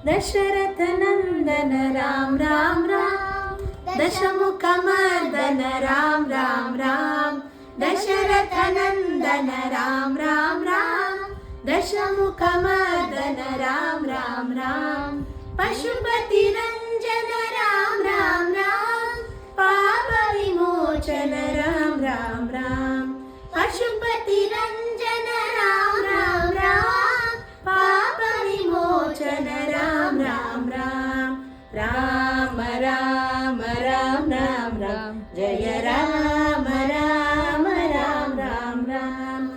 दशरथ नंदन राम राम राम, दशमुख मर्दन राम राम राम, दशरथ नंदन राम राम राम, दशमुख मर्दन राम राम राम, पशुपति रंजन राम राम राम, पाप विमोचन राम राम राम, पशुपति रंजन राम राम राम, पाप विमोचन राम राम राम, राम राम राम राम राम, जय राम राम राम राम राम,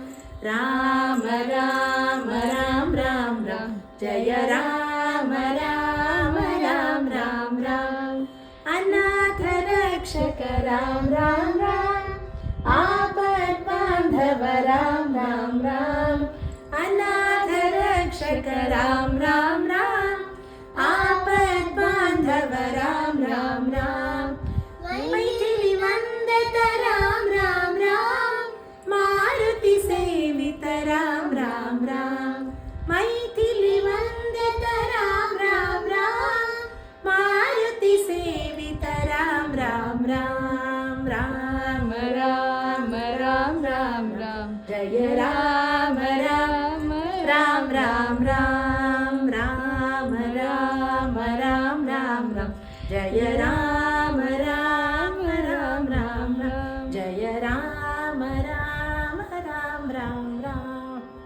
राम राम राम राम राम, जय राम राम राम राम राम, अनाथ रक्षक राम राम राम, आपद बांधव राम राम राम, अनाथ रक्षक राम राम राम, आपद बांधव राम राम राम, मैथिली वंदित राम राम राम, मारुति सेवित राम राम राम, मैथिली वंदित राम राम राम, मारुति सेवित राम राम राम।